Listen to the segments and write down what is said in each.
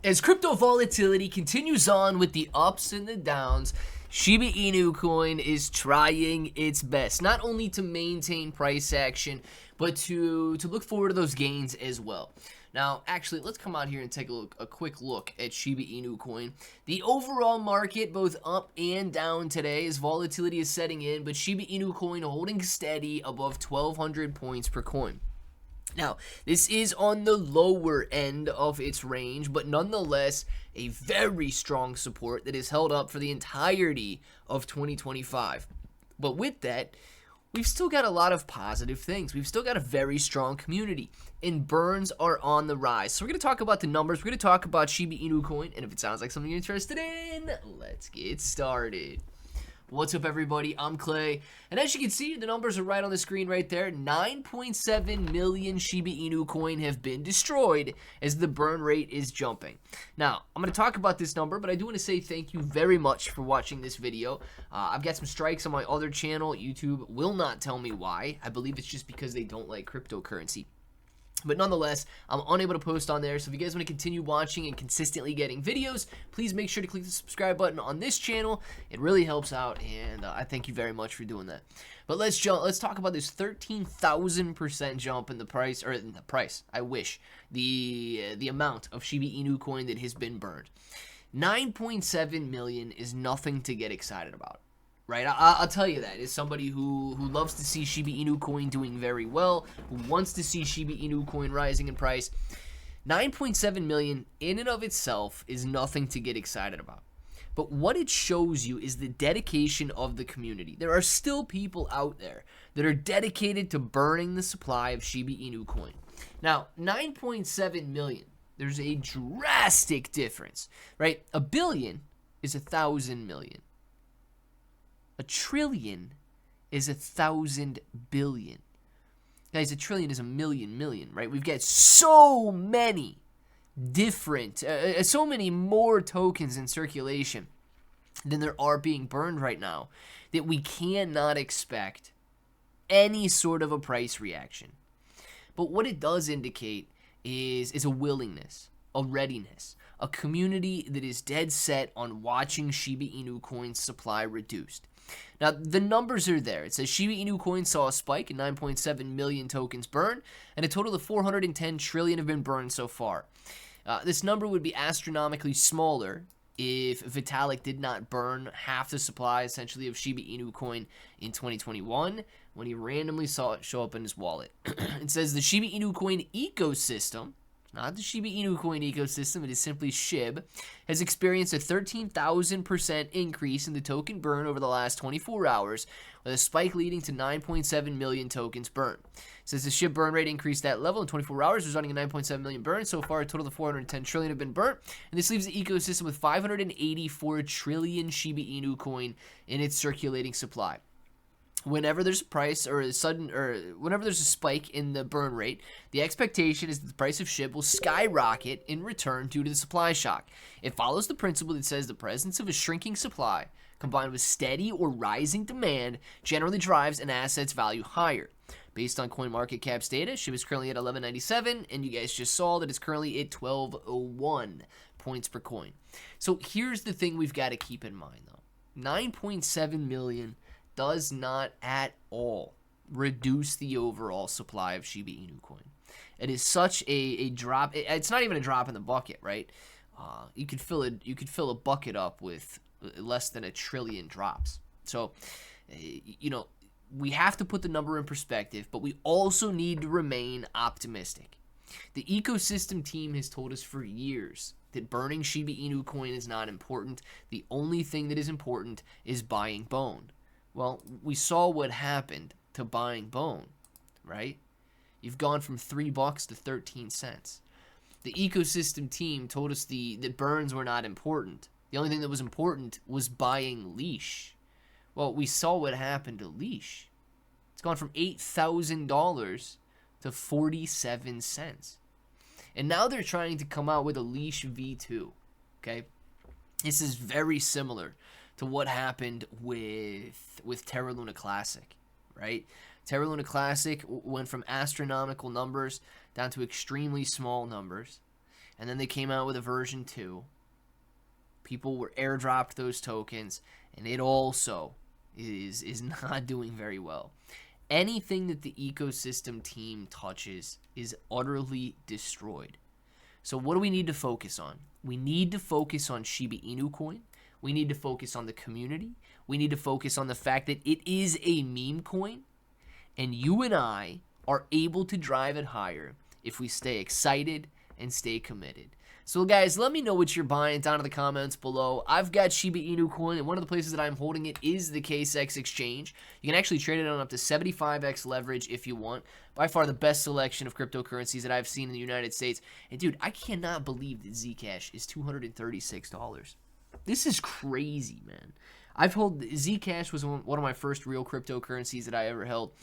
As crypto volatility continues on with the ups and the downs, Shiba Inu coin is trying its best, not only to maintain price action, but to look forward to those gains as well. Now, actually, let's come out here and take a quick look at Shiba Inu coin. The overall market, both up and down today, as volatility is setting in, but Shiba Inu coin holding steady above 1,200 points per coin. Now, this is on the lower end of its range, but nonetheless, a very strong support that is held up for the entirety of 2025. But with that, we've still got a lot of positive things. We've still got a very strong community, and burns are on the rise. So we're going to talk about the numbers. We're going to talk about Shiba Inu coin, and if it sounds like something you're interested in, let's get started. What's up, everybody? I'm Clay, and as you can see, the numbers are right on the screen right there. 9.7 million Shiba Inu coin have been destroyed as the burn rate is jumping. Now, I'm going to talk about this number, but I do want to say thank you very much for watching this video. I've got some strikes on my other channel. YouTube will not tell me why. I believe it's just because they don't like cryptocurrency. But nonetheless, I'm unable to post on there, so if you guys want to continue watching and consistently getting videos, please make sure to click the subscribe button on this channel. It really helps out, and I thank you very much for doing that. But let's talk about this 13,000% jump in the price, or in the price, I wish, the amount of Shiba Inu coin that has been burned. 9.7 million is nothing to get excited about. Right, I'll tell you that as somebody who loves to see Shiba Inu coin doing very well, who wants to see Shiba Inu coin rising in price. 9.7 million in and of itself is nothing to get excited about. But what it shows you is the dedication of the community. There are still people out there that are dedicated to burning the supply of Shiba Inu coin. Now, 9.7 million, there's a drastic difference, right? A billion is 1,000 million. A trillion is 1,000 billion. Guys, a trillion is a million, right? We've got so many different, so many more tokens in circulation than there are being burned right now that we cannot expect any sort of a price reaction. But what it does indicate is a willingness, a readiness, a community that is dead set on watching Shiba Inu coin supply reduced. Now, the numbers are there. It says Shiba Inu coin saw a spike in 9.7 million tokens burned, and a total of 410 trillion have been burned so far. This number would be astronomically smaller if Vitalik did not burn half the supply, essentially, of Shiba Inu coin in 2021, when he randomly saw it show up in his wallet. It says the Shiba Inu coin ecosystem, not the Shiba Inu coin ecosystem, it is simply SHIB, has experienced a 13,000% increase in the token burn over the last 24 hours, with a spike leading to 9.7 million tokens burned. It says the SHIB burn rate increased that level in 24 hours, resulting in 9.7 million burns. So far, a total of 410 trillion have been burnt, and this leaves the ecosystem with 584 trillion Shiba Inu coin in its circulating supply. Whenever there's a price whenever there's a spike in the burn rate, the expectation is that the price of SHIB will skyrocket in return due to the supply shock. It follows the principle that says the presence of a shrinking supply combined with steady or rising demand generally drives an asset's value higher. Based on CoinMarketCap's data, SHIB is currently at 1197, and you guys just saw that it's currently at 1201 points per coin. So here's the thing we've got to keep in mind, though. 9.7 million does not at all reduce the overall supply of Shiba Inu coin. It is such a drop. It's not even a drop in the bucket, right? You could fill a bucket up with less than 1 trillion drops. So, we have to put the number in perspective, but we also need to remain optimistic. The ecosystem team has told us for years that burning Shiba Inu coin is not important. The only thing that is important is buying bone. Well, we saw what happened to buying bone, right? You've gone from $3 to 13 cents. The ecosystem team told us that burns were not important. The only thing that was important was buying leash. Well, we saw what happened to leash. It's gone from $8,000 to 47 cents. And now they're trying to come out with a leash V2, okay? This is very similar to what happened with Terra Luna Classic, right? Terra Luna Classic went from astronomical numbers down to extremely small numbers. and then they came out with a version 2. People were airdropped those tokens, and it also is not doing very well. Anything that the ecosystem team touches is utterly destroyed. So what do we need to focus on? We need to focus on Shiba Inu coin. We need to focus on the community. We need to focus on the fact that it is a meme coin, and you and I are able to drive it higher if we stay excited and stay committed. So guys, let me know what you're buying down in the comments below. I've got Shiba Inu coin, and one of the places that I'm holding it is the KCEX exchange. You can actually trade it on up to 75x leverage if you want. By far the best selection of cryptocurrencies that I've seen in the United States. And dude, I cannot believe that Zcash is $236. This is crazy, man. I've held Zcash was one of my first real cryptocurrencies that I ever held,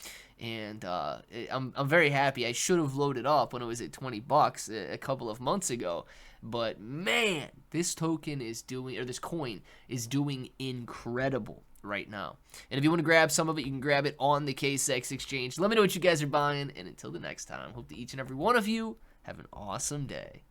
and I'm very happy. I should have loaded up when it was at 20 bucks a couple of months ago, but man, this token is doing, or this coin is doing incredible right now. And if you want to grab some of it, you can grab it on the KCEX exchange. Let me know what you guys are buying, and until the next time, hope that each and every one of you have an awesome day.